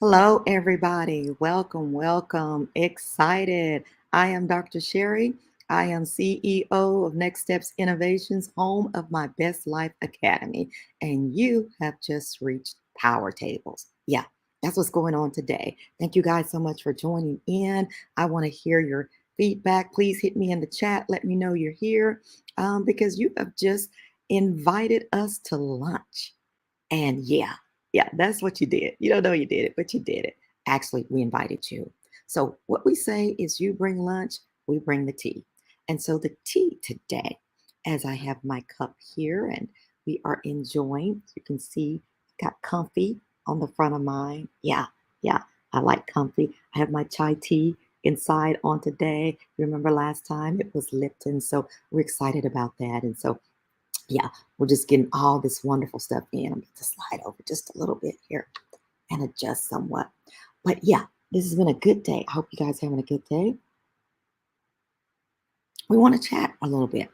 Hello, everybody. Welcome, welcome. Excited. I am Dr. Sheri. I am CEO of Next Steps Innovations, home of my Best Life Academy. And you have just reached Power Tables. Yeah, that's what's going on today. Thank you guys so much for joining in. I want to hear your feedback. Please hit me in the chat. Let me know you're here because you have just invited us to lunch. And yeah, that's what you did. You don't know you did it, but you did it. Actually, we invited you. So, what we say is you bring lunch, we bring the tea. And so, the tea today, as I have my cup here and we are enjoying, you can see, got comfy on the front of mine. Yeah, I like comfy. I have my chai tea inside on today. Remember last time it was Lipton. So, we're excited about that. And so, yeah, we're just getting all this wonderful stuff in. I'm going to slide over just a little bit here and adjust somewhat. But yeah, this has been a good day. I hope you guys are having a good day. We want to chat a little bit.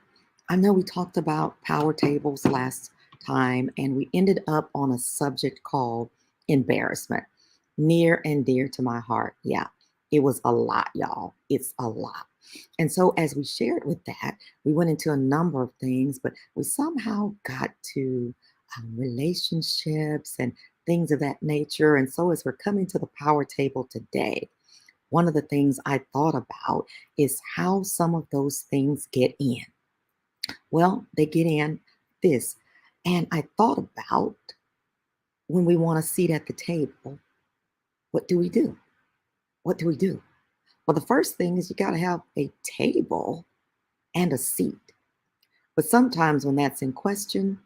I know we talked about power tables last time, and we ended up on a subject called embarrassment, near and dear to my heart. Yeah, it was a lot, y'all. It's a lot. And so, as we shared with that, we went into a number of things, but we somehow got to relationships and things of that nature. And so, as we're coming to the power table today, one of the things I thought about is how some of those things get in. Well, they get in this. And I thought about when we want a seat at the table, what do we do? What do we do? Well, the first thing is you got to have a table and a seat. But sometimes when that's in question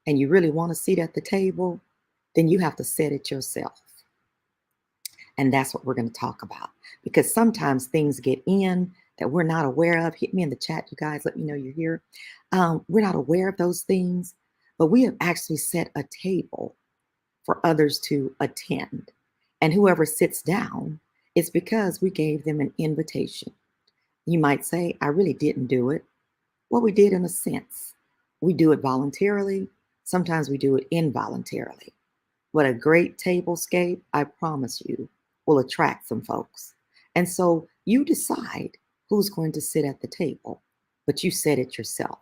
and you really want a seat at the table, then you have to set it yourself. And that's what we're going to talk about because sometimes things get in that we're not aware of. Hit me in the chat, you guys. Let me know you're here. We're not aware of those things, but we have actually set a table for others to attend. And whoever sits down, it's because we gave them an invitation. You might say, I really didn't do it. Well, we did in a sense. We do it voluntarily. Sometimes we do it involuntarily. But a great tablescape, I promise you, will attract some folks. And so you decide who's going to sit at the table, but you set it yourself.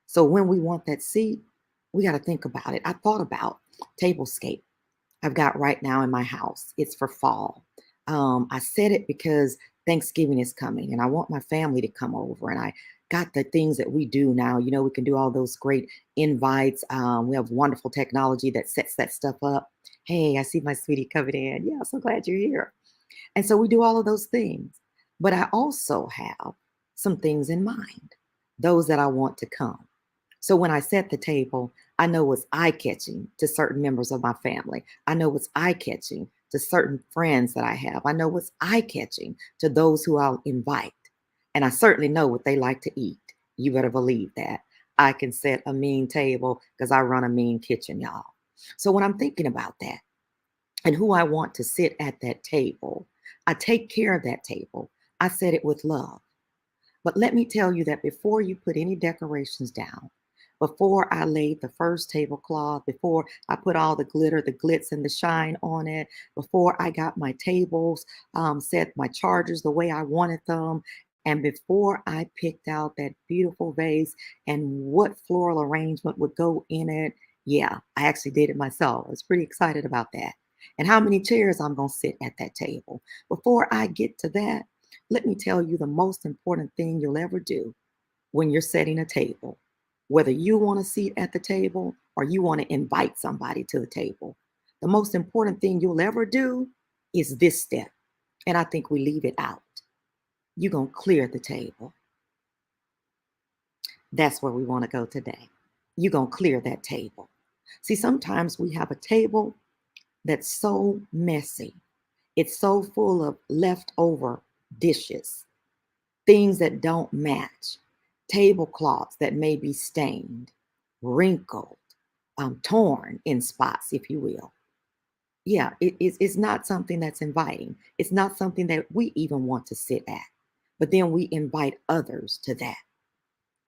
So when we want that seat, we got to think about it. I thought about tablescape I've got right now in my house. It's for fall. I said it because Thanksgiving is coming and I want my family to come over. And I got the things that we do now. You know, we can do all those great invites. We have wonderful technology that sets that stuff up. Hey, I see my sweetie coming in. Yeah, so glad you're here. And so we do all of those things. But I also have some things in mind, those that I want to come. So when I set the table, I know what's eye catching to certain members of my family. I know what's eye catching to certain friends that I have. I know what's eye catching to those who I'll invite. And I certainly know what they like to eat. You better believe that. I can set a mean table because I run a mean kitchen, y'all. So when I'm thinking about that and who I want to sit at that table, I take care of that table. I set it with love. But let me tell you that before you put any decorations down, before I laid the first tablecloth, before I put all the glitter, the glitz, and the shine on it, before I got my tables, set my chargers the way I wanted them, and before I picked out that beautiful vase and what floral arrangement would go in it, yeah, I actually did it myself. I was pretty excited about that. And how many chairs I'm going to sit at that table. Before I get to that, let me tell you the most important thing you'll ever do when you're setting a table, whether you want a seat at the table or you want to invite somebody to the table. The most important thing you'll ever do is this step. And I think we leave it out. You're going to clear the table. That's where we want to go today. You're going to clear that table. See, sometimes we have a table that's so messy. It's so full of leftover dishes, things that don't match, tablecloths that may be stained, wrinkled, torn in spots, if you will. Yeah, it's not something that's inviting. It's not something that we even want to sit at. But then we invite others to that.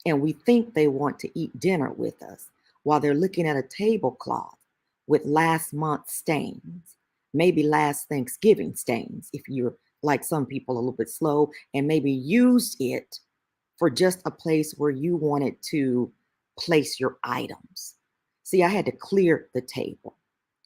And we think they want to eat dinner with us while they're looking at a tablecloth with last month's stains. maybe last Thanksgiving stains, if you're like some people, a little bit slow, and maybe used it for just a place where you wanted to place your items. See, I had to clear the table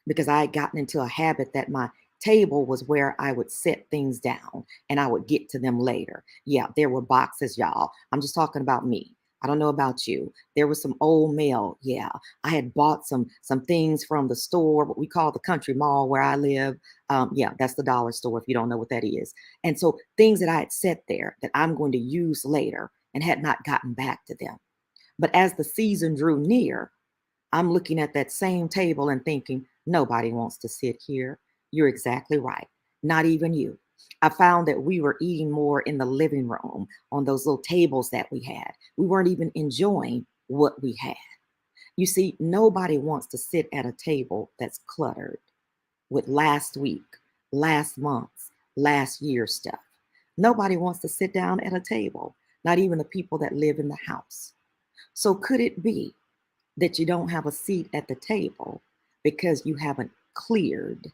because I had gotten into a habit that my table was where I would set things down and I would get to them later. Yeah, there were boxes, y'all. I'm just talking about me. I don't know about you. There was some old mail. Yeah, I had bought some things from the store, what we call the country mall where I live. Yeah, that's the dollar store if you don't know what that is. And so things that I had set there that I'm going to use later and had not gotten back to them. But as the season drew near, I'm looking at that same table and thinking, nobody wants to sit here. You're exactly right. Not even you. I found that we were eating more in the living room on those little tables that we had. We weren't even enjoying what we had. You see, nobody wants to sit at a table that's cluttered with last week, last month's, last year's stuff. Nobody wants to sit down at a table, not even the people that live in the house. So, could it be that you don't have a seat at the table because you haven't cleared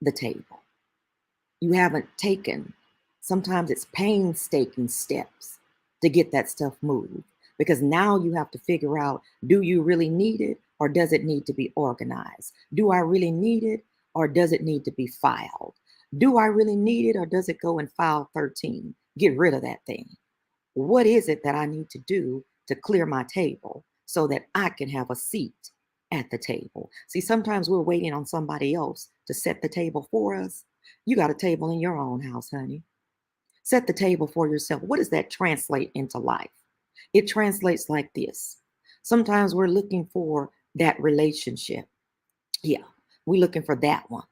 the table? You haven't taken, sometimes it's painstaking steps to get that stuff moved because now you have to figure out, do you really need it or does it need to be organized? Do I really need it or does it need to be filed? Do I really need it or does it go in file 13? Get rid of that thing. What is it that I need to do to clear my table so that I can have a seat at the table? See, sometimes we're waiting on somebody else to set the table for us. You got a table in your own house, honey. Set the table for yourself. What does that translate into life? It translates like this. Sometimes we're looking for that relationship. Yeah, we're looking for that one.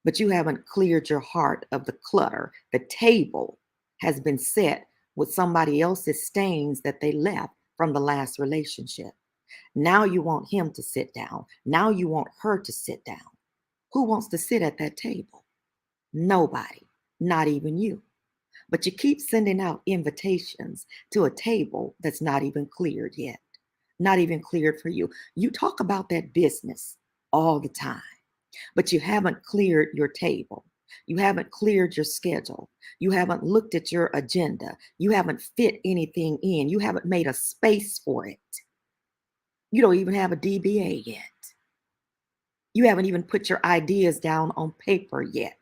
But you haven't cleared your heart of the clutter. The table has been set with somebody else's stains that they left from the last relationship. Now you want him to sit down. Now you want her to sit down. Who wants to sit at that table? Nobody, not even you. But you keep sending out invitations to a table that's not even cleared yet, not even cleared for you. You talk about that business all the time, but you haven't cleared your table. You haven't cleared your schedule. You haven't looked at your agenda. You haven't fit anything in. You haven't made a space for it. You don't even have a DBA yet. You haven't even put your ideas down on paper yet.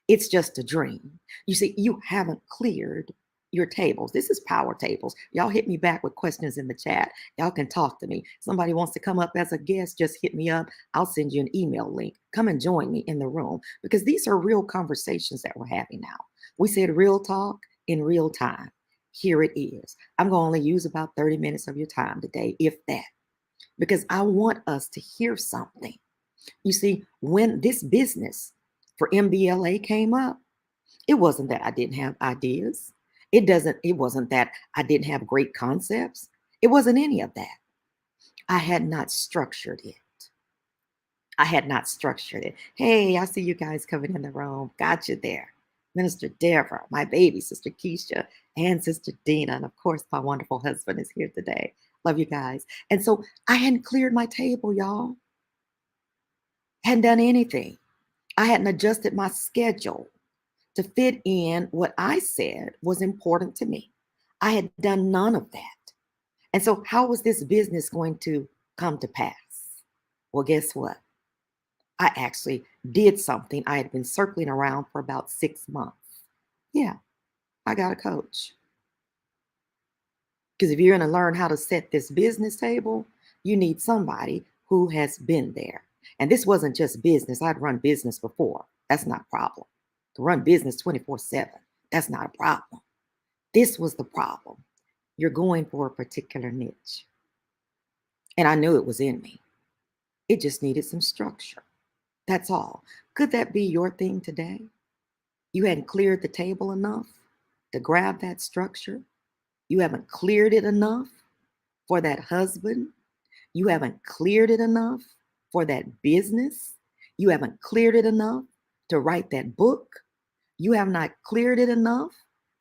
It's just a dream. You see, you haven't cleared your tables. This is power tables. Y'all hit me back with questions in the chat. Y'all can talk to me. Somebody wants to come up as a guest, just hit me up. I'll send you an email link. Come and join me in the room because these are real conversations that we're having now. We said real talk in real time. Here it is. I'm going to only use about 30 minutes of your time today, if that, because I want us to hear something. You see, when this business for MBLA came up, it wasn't that I didn't have ideas. It wasn't that I didn't have great concepts. It wasn't any of that. I had not structured it. I had not structured it. Hey, I see you guys coming in the room. Got you there. Minister Deborah, my baby, Sister Keisha, and Sister Dina. And of course, my wonderful husband is here today. Love you guys. And so I hadn't cleared my table, y'all. Hadn't done anything. I hadn't adjusted my schedule to fit in what I said was important to me. I had done none of that. And so, how was this business going to come to pass? Well, guess what? I actually did something I had been circling around for about 6 months. Yeah, I got a coach. Because if you're going to learn how to set this business table, you need somebody who has been there. And this wasn't just business. I'd run business before. That's not a problem. To run business 24/7, that's not a problem. This was the problem. You're going for a particular niche. And I knew it was in me. It just needed some structure. That's all. Could that be your thing today? You hadn't cleared the table enough to grab that structure. You haven't cleared it enough for that husband. You haven't cleared it enough for that business. You haven't cleared it enough to write that book. You have not cleared it enough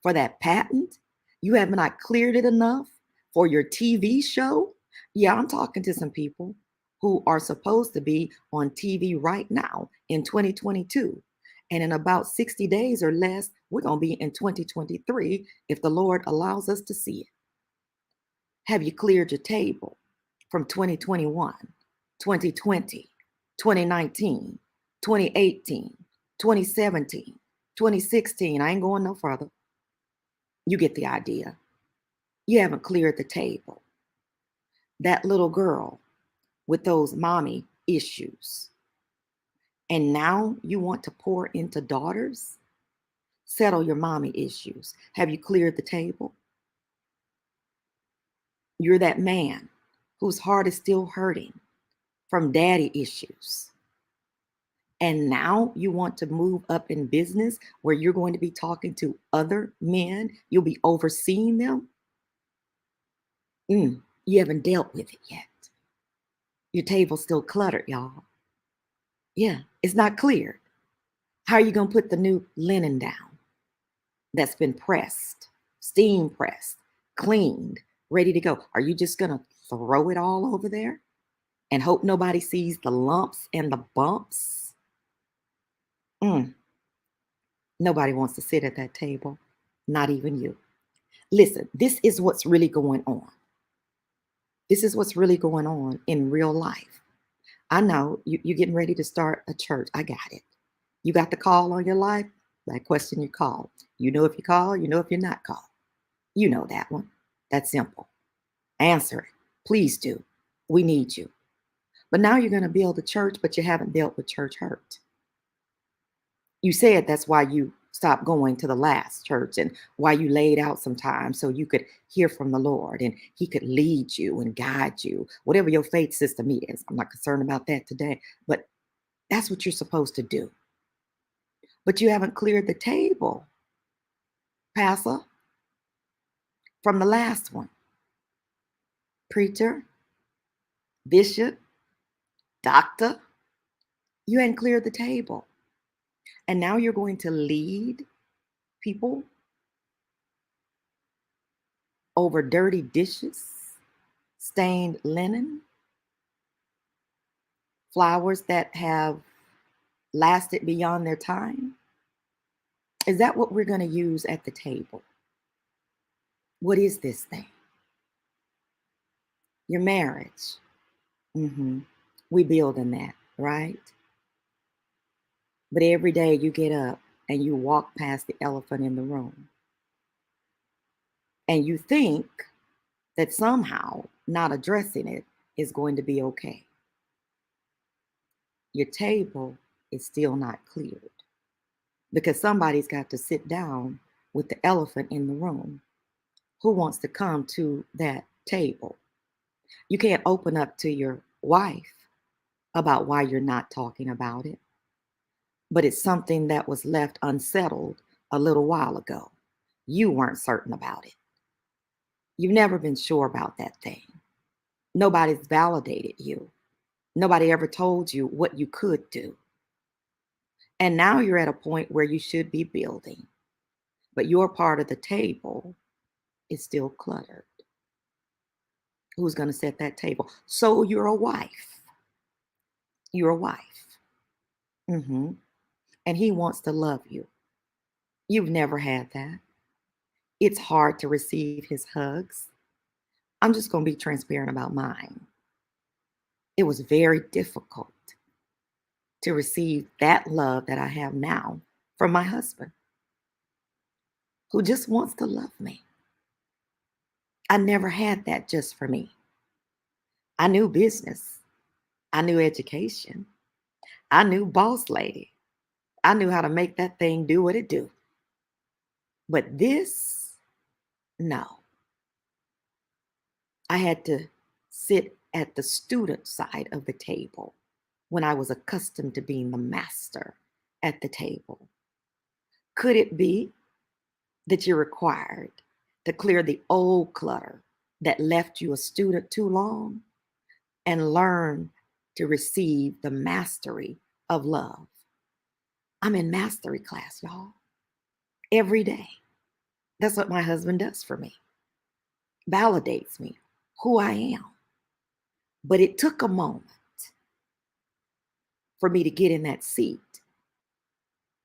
for that patent. You have not cleared it enough for your TV show. Yeah, I'm talking to some people. who are supposed to be on TV right now in 2022. And in about 60 days or less, we're going to be in 2023 if the Lord allows us to see it. Have you cleared your table from 2021, 2020, 2019, 2018, 2017, 2016? I ain't going no further. You get the idea. You haven't cleared the table. That little girl with those mommy issues. And now you want to pour into daughters? Settle your mommy issues. Have you cleared the table? You're that man whose heart is still hurting from daddy issues. And now you want to move up in business where you're going to be talking to other men. You'll be overseeing them. You haven't dealt with it yet. Your table's still cluttered, y'all. Yeah, it's not clear. How are you going to put the new linen down that's been pressed, steam pressed, cleaned, ready to go? Are you just going to throw it all over there and hope nobody sees the lumps and the bumps? Nobody wants to sit at that table, not even you. Listen, this is what's really going on. This is what's really going on in real life. I know you're getting ready to start a church. I got it. You got the call on your life? That question you called. You know if you call, you know if you're not called. You know that one. That's simple. Answer it. Please do. We need you. But now you're going to build a church, but you haven't dealt with church hurt. You said that's why you stopped going to the last church and why you laid out some time so you could hear from the Lord and he could lead you and guide you, whatever your faith system is. I'm not concerned about that today, but that's what you're supposed to do. But you haven't cleared the table, Pastor, from the last one. Preacher, bishop, doctor, you hadn't cleared the table. And now you're going to lead people over dirty dishes, stained linen, flowers that have lasted beyond their time. Is that what we're going to use at the table? What is this thing? Your marriage. We build in that, right? But every day you get up and you walk past the elephant in the room. And you think that somehow not addressing it is going to be okay. Your table is still not cleared because somebody's got to sit down with the elephant in the room. Who wants to come to that table? You can't open up to your wife about why you're not talking about it, but it's something that was left unsettled a little while ago. You weren't certain about it. You've never been sure about that thing. Nobody's validated you. Nobody ever told you what you could do. And now you're at a point where you should be building, but your part of the table is still cluttered. Who's going to set that table? So you're a wife. You're a wife. And he wants to love you. You've never had that. It's hard to receive his hugs. I'm just going to be transparent about mine. It was very difficult to receive that love that I have now from my husband, who just wants to love me. I never had that just for me. I knew business. I knew education. I knew boss lady. I knew how to make that thing do what it do. But this, no. I had to sit at the student side of the table when I was accustomed to being the master at the table. Could it be that you're required to clear the old clutter that left you a student too long and learn to receive the mastery of love? I'm in mastery class, y'all, every day. That's what my husband does for me. Validates me, who I am. But it took a moment for me to get in that seat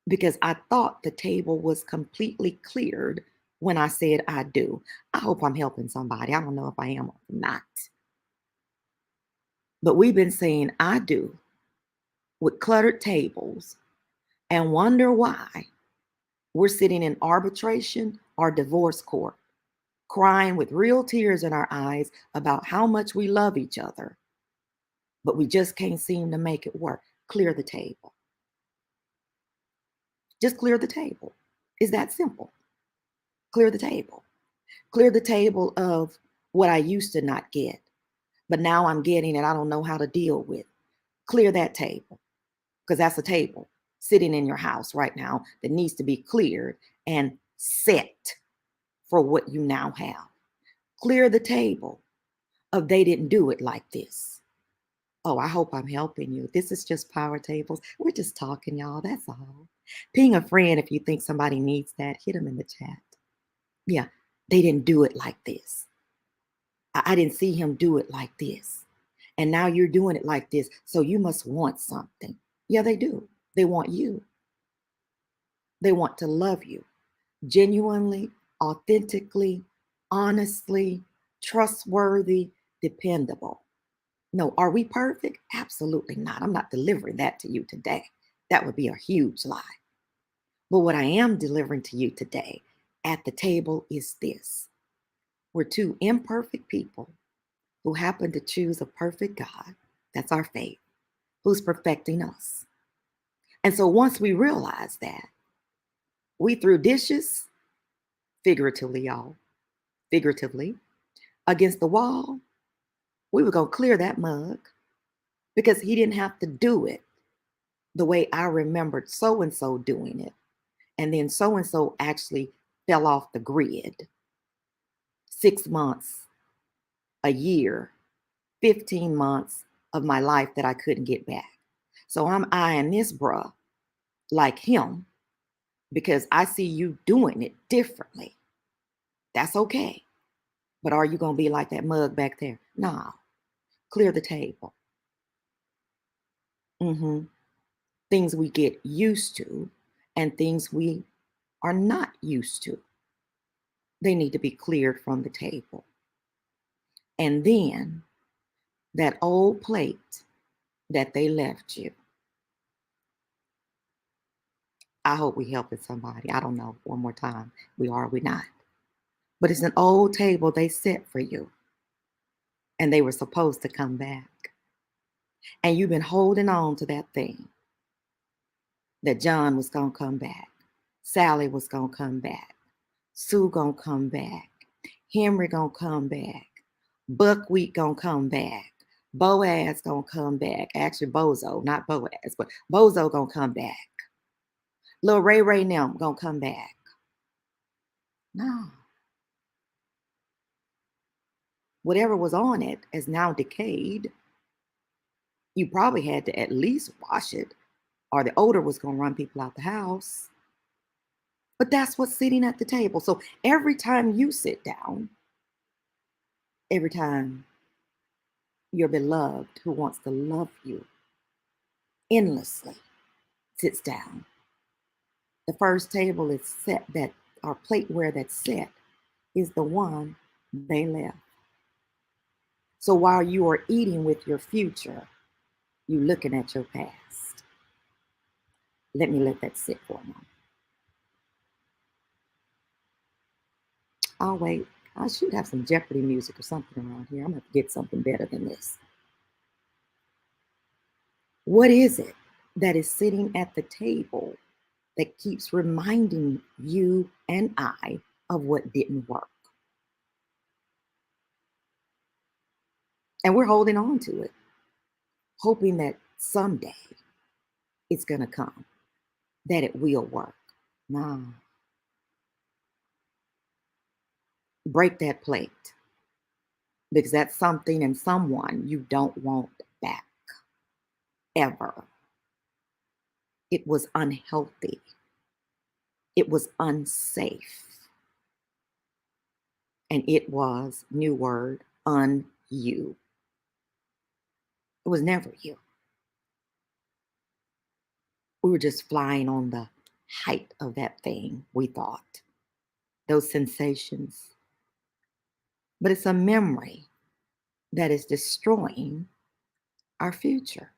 because I thought the table was completely cleared when I said I do. I hope I'm helping somebody. I don't know if I am or not. But we've been saying I do with cluttered tables and wonder why we're sitting in arbitration or divorce court, crying with real tears in our eyes about how much we love each other, but we just can't seem to make it work. Clear the table. Just clear the table. It's that simple. Clear the table. Clear the table of what I used to not get, but now I'm getting and I don't know how to deal with. Clear that table because that's a table sitting in your house right now that needs to be cleared and set for what you now have. Clear the table of they didn't do it like this. Oh, I hope I'm helping you. This is just Power Tables. We're just talking, y'all. That's all. Ping a friend if you think somebody needs that. Hit them in the chat. Yeah, they didn't do it like this. I didn't see him do it like this. And now you're doing it like this. So you must want something. Yeah, they do. They want you. They want to love you genuinely, authentically, honestly, trustworthy, dependable. No, are we perfect? Absolutely not. I'm not delivering that to you today. That would be a huge lie. But what I am delivering to you today at the table is this. We're two imperfect people who happen to choose a perfect God. That's our faith, who's perfecting us. And so once we realize that, we threw dishes, figuratively, y'all, figuratively, against the wall. We were going to clear that mug because he didn't have to do it the way I remembered so and so doing it. And then so and so actually fell off the grid 6 months, a year, 15 months of my life that I couldn't get back. So I'm eyeing this bruh like him because I see you doing it differently. That's okay. But are you going to be like that mug back there? No. Clear the table. Things we get used to and things we are not used to. They need to be cleared from the table. And then that old plate that they left you. I hope we helping somebody. I don't know. One more time. We are or we not. But it's an old table they set for you. And they were supposed to come back. And you've been holding on to that thing. That John was going to come back. Sally was going to come back. Sue going to come back. Henry going to come back. Buckwheat going to come back. Boaz going to come back. Actually, Bozo, not Boaz, but Bozo going to come back. Little Ray Ray now going to come back. No. Whatever was on it is now decayed. You probably had to at least wash it, or the odor was going to run people out the house. But that's what's sitting at the table. So every time you sit down, every time your beloved who wants to love you endlessly sits down, the first table is set that, or plateware that's set, is the one they left. So while you are eating with your future, you're looking at your past. Let me let that sit for a moment. I'll wait. I should have some Jeopardy music or something around here. I'm going to get something better than this. What is it that is sitting at the table that keeps reminding you and I of what didn't work? And we're holding on to it, hoping that someday it's going to come, that it will work. Nah. Break that plate because that's something and someone you don't want back, ever. It was unhealthy. It was unsafe. And it was, new word, un-you. It was never you. We were just flying on the height of that thing, we thought, those sensations. But it's a memory that is destroying our future.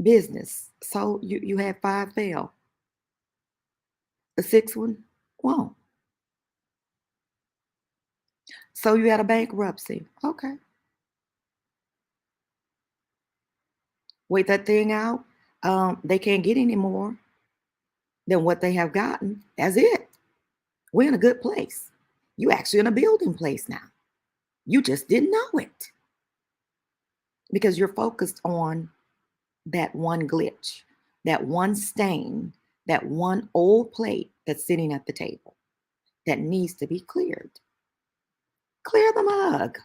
Business. So you had 5 fail. The 6th one won't. So you had a bankruptcy. Okay. Wait that thing out. They can't get any more than what they have gotten. That's it. We're in a good place. You actually in a building place now. You just didn't know it because you're focused on that one glitch, that one stain, that one old plate that's sitting at the table that needs to be cleared. Clear the mug.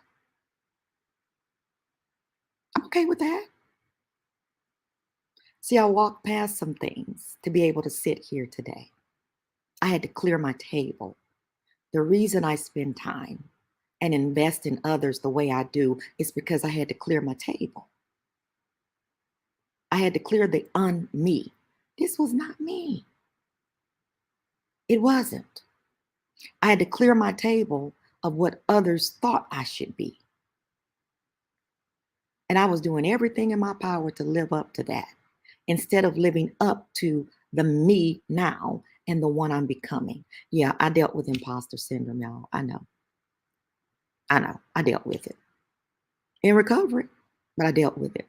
I'm okay with that. See, I walked past some things to be able to sit here today. I had to clear my table. The reason I spend time and invest in others the way I do is because I had to clear my table. I had to clear the un-me. This was not me. It wasn't. I had to clear my table of what others thought I should be. And I was doing everything in my power to live up to that instead of living up to the me now and the one I'm becoming. Yeah, I dealt with imposter syndrome, y'all. I know. I dealt with it in recovery, but I dealt with it.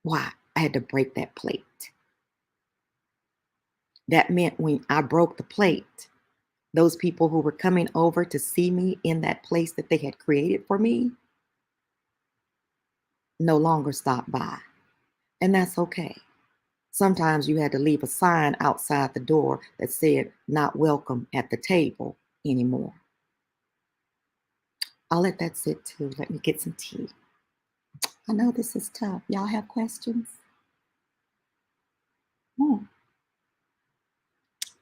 Why? I had to break that plate. That meant when I broke the plate, those people who were coming over to see me in that place that they had created for me no longer stopped by. And that's okay. Sometimes you had to leave a sign outside the door that said, not welcome at the table anymore. I'll let that sit too. Let me get some tea. I know this is tough. Y'all have questions?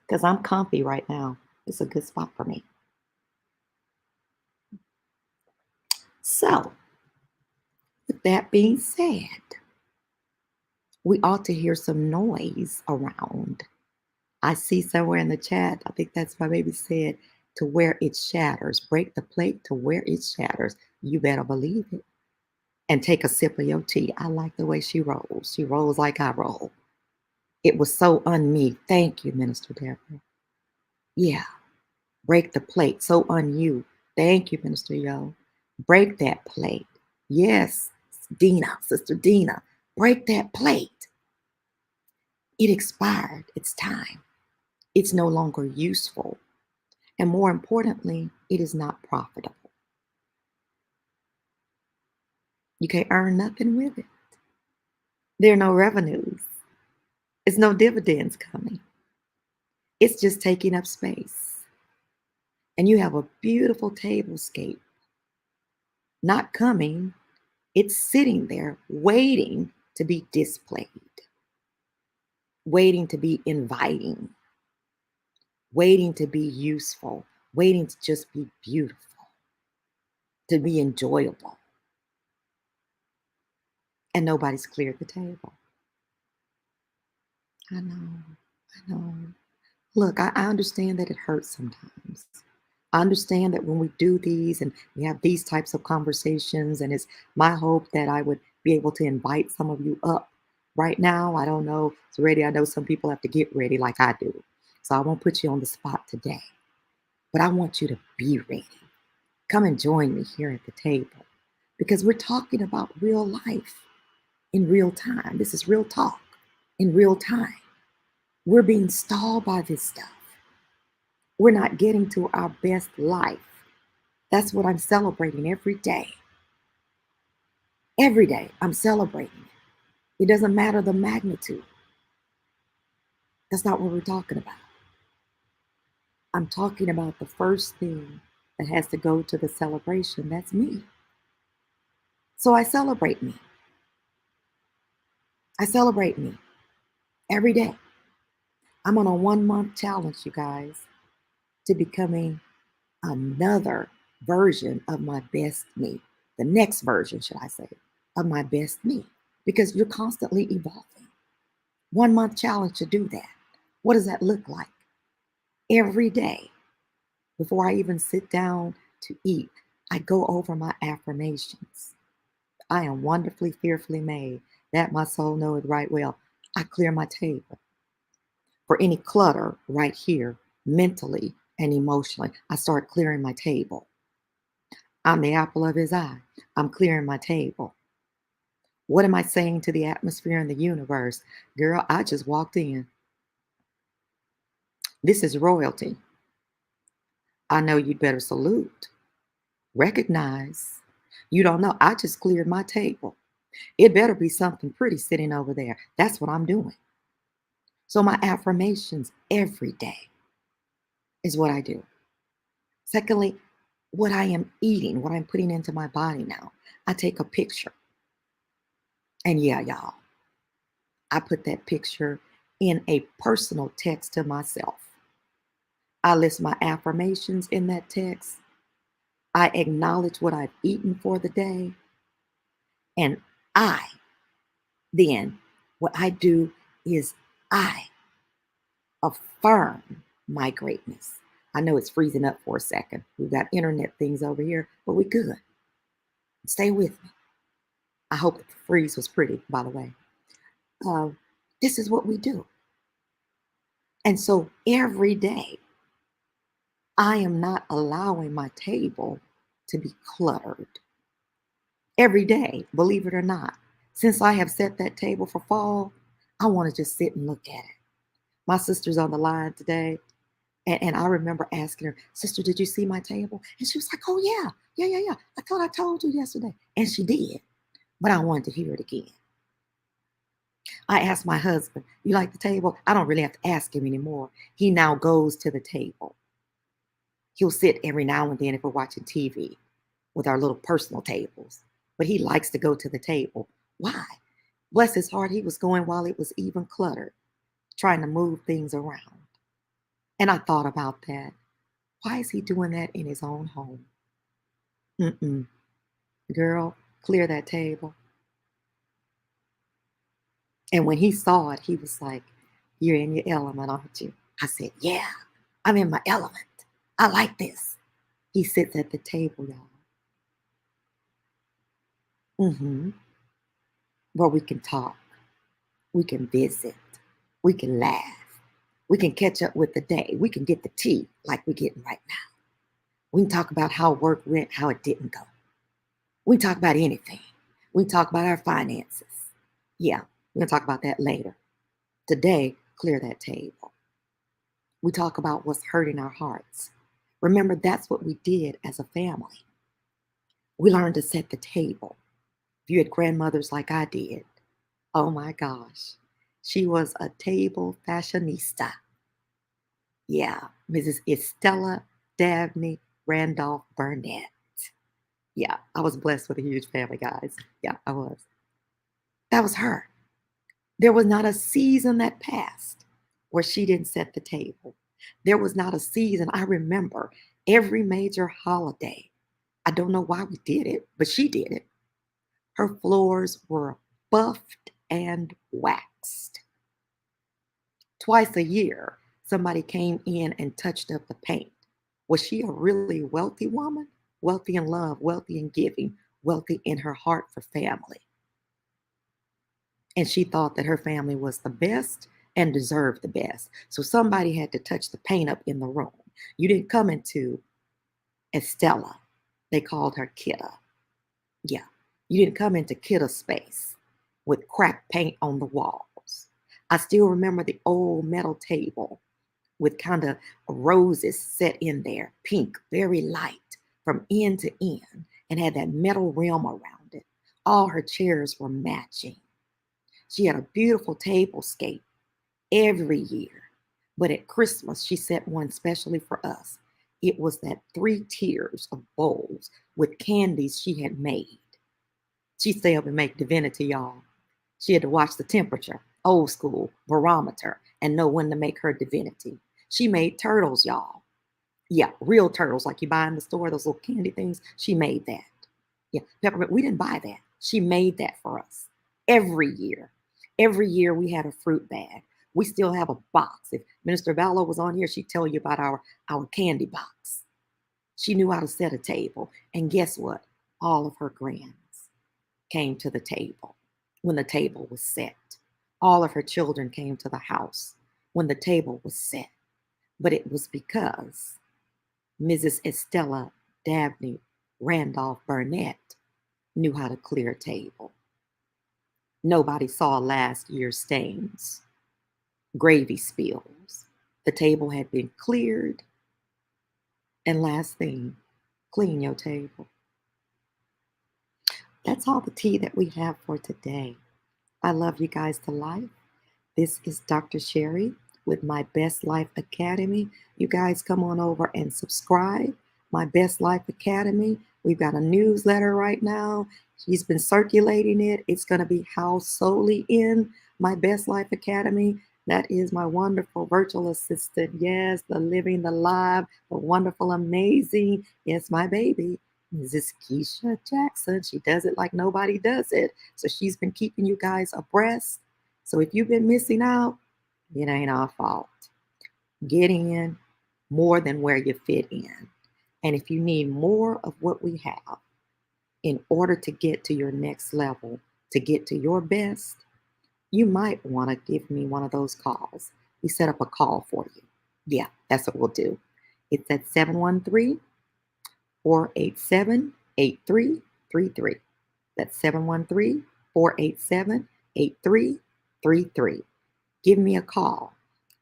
Because I'm comfy right now. It's a good spot for me. So, with that being said, we ought to hear some noise around. I see somewhere in the chat, I think that's my baby said, to where it shatters. Break the plate to where it shatters. You better believe it. And take a sip of your tea. I like the way she rolls. She rolls like I roll. It was so un-me. Thank you, Minister Deborah. Yeah. Break the plate. So un-you. Thank you, Minister Yo. Break that plate. Yes, Dina, Sister Dina. Break that plate. It expired. It's time. It's no longer useful. And more importantly, it is not profitable. You can't earn nothing with it. There are no revenues. It's no dividends coming. It's just taking up space. And you have a beautiful tablescape not coming, it's sitting there waiting to be displayed, waiting to be inviting, waiting to be useful, waiting to just be beautiful, to be enjoyable. And nobody's cleared the table. I know. Look, I understand that it hurts sometimes. I understand that when we do these and we have these types of conversations, and it's my hope that I would be able to invite some of you up. Right now, I don't know. It's ready. I know some people have to get ready like I do. So I won't put you on the spot today. But I want you to be ready. Come and join me here at the table because we're talking about real life in real time. This is real talk in real time. We're being stalled by this stuff. We're not getting to our best life. That's what I'm celebrating every day. Every day, I'm celebrating it. It doesn't matter the magnitude. That's not what we're talking about. I'm talking about the first thing that has to go to the celebration. That's me. So I celebrate me. I celebrate me every day. I'm on a 1-month challenge, you guys, to becoming another version of my best me. The next version, should I say, of my best me. because you're constantly evolving. 1 month challenge to do that. What does that look like? Every day, before I even sit down to eat, I go over my affirmations. I am wonderfully, fearfully made. That my soul knoweth right well. I clear my table for any clutter right here, mentally and emotionally. I start clearing my table. I'm the apple of his eye. I'm clearing my table. What am I saying to the atmosphere and the universe? Girl, I just walked in. This is royalty. I know you'd better salute, recognize. You don't know. I just cleared my table. It better be something pretty sitting over there. That's what I'm doing. So, my affirmations every day is what I do. Secondly, what I am eating, what I'm putting into my body now. I take a picture. And yeah, y'all, I put that picture in a personal text to myself. I list my affirmations in that text. I acknowledge what I've eaten for the day. And I, then, what I do is I affirm my greatness. I know it's freezing up for a second. We've got internet things over here, but we're good. Stay with me. I hope the freeze was pretty, by the way. Uh, this is what we do. And so every day, I am not allowing my table to be cluttered. Every day, believe it or not, since I have set that table for fall, I want to just sit and look at it. My sister's on the line today, and I remember asking her, Sister, did you see my table? And she was like, oh, yeah, yeah. I thought I told you yesterday. And she did, but I wanted to hear it again. I asked my husband, you like the table? I don't really have to ask him anymore. He now goes to the table. He'll sit every now and then if we're watching TV with our little personal tables, but he likes to go to the table. Why? Bless his heart, he was going while it was even cluttered, trying to move things around. And I thought about that. Why is he doing that in his own home? Girl, clear that table. And when he saw it, he was like, you're in your element, aren't you? I said, yeah, I'm in my element. I like this. He sits at the table, y'all. Where we can talk, we can visit, we can laugh, we can catch up with the day, we can get the tea like we're getting right now. We can talk about how work went, how it didn't go. We can talk about anything. We can talk about our finances. Yeah, we're going to talk about that later. Today, clear that table. We talk about what's hurting our hearts. Remember, that's what we did as a family. We learned to set the table. If you had grandmothers like I did, oh my gosh, she was a table fashionista. Yeah, Mrs. Estella Dabney Randolph Burnett. Yeah, I was blessed with a huge family, guys. Yeah, I was. That was her. There was not a season that passed where she didn't set the table. There was not a season. I remember every major holiday. I don't know why we did it, but she did it. Her floors were buffed and waxed. Twice a year, somebody came in and touched up the paint. Was she a really wealthy woman? Wealthy in love, wealthy in giving, wealthy in her heart for family. And she thought that her family was the best and deserved the best. So somebody had to touch the paint up in the room. You didn't come into Estella. They called her Kidda. Yeah. You didn't come into Kidda space with cracked paint on the walls. I still remember the old metal table with kind of roses set in there, pink, very light from end to end, and had that metal rim around it. All her chairs were matching. She had a beautiful tablescape every year, but at Christmas, she set one specially for us. It was that 3 tiers of bowls with candies she had made. She stayed up and make divinity, y'all. She had to watch the temperature, old school, barometer, and know when to make her divinity. She made turtles, y'all. Yeah, real turtles like you buy in the store, those little candy things. She made that. Yeah, peppermint. We didn't buy that. She made that for us. every year. Every year we had a fruit bag. We still have a box. If Minister Vallow was on here, she'd tell you about our candy box. She knew how to set a table. And guess what? All of her grands came to the table when the table was set. All of her children came to the house when the table was set. But it was because Mrs. Estella Dabney Randolph Burnett knew how to clear a table. Nobody saw last year's stains, gravy spills. The table had been cleared. And last thing, clean your table. That's all the tea that we have for today. I love you guys to life. This is Dr. Sheri with My Best Life Academy. You guys come on over and subscribe. My Best Life Academy. We've got a newsletter right now. She's been circulating it. It's going to be housed solely in My Best Life Academy. That is my wonderful virtual assistant. Yes, the living, the live, the wonderful, amazing. Yes, my baby, Mrs. Keisha Jackson. She does it like nobody does it. So she's been keeping you guys abreast. So if you've been missing out, it ain't our fault. Get in more than where you fit in. And if you need more of what we have in order to get to your next level, to get to your best, you might want to give me one of those calls. We set up a call for you. Yeah, that's what we'll do. It's at 713-487-8333. That's 713-487-8333. Give me a call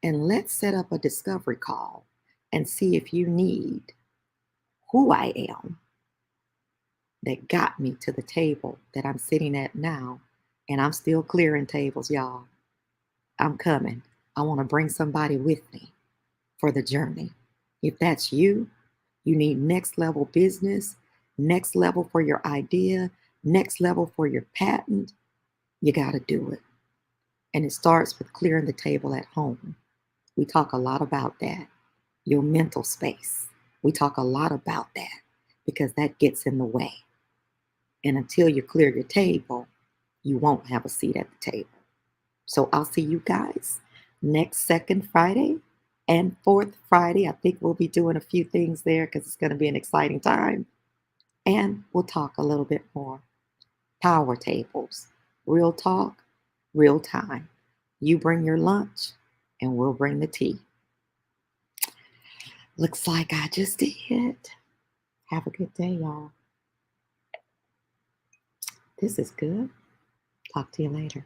and let's set up a discovery call and see if you need who I am that got me to the table that I'm sitting at now. And I'm still clearing tables, y'all. I'm coming. I want to bring somebody with me for the journey. If that's you, you need next level business, next level for your idea, next level for your patent, you got to do it. And it starts with clearing the table at home. We talk a lot about that. Your mental space. We talk a lot about that because that gets in the way. And until you clear your table, you won't have a seat at the table. So I'll see you guys next second Friday and fourth Friday. I think we'll be doing a few things there because it's going to be an exciting time. And we'll talk a little bit more. Power tables. Real talk, real time. You bring your lunch and we'll bring the tea. Looks like I just did. Have a good day, y'all. This is good. Talk to you later.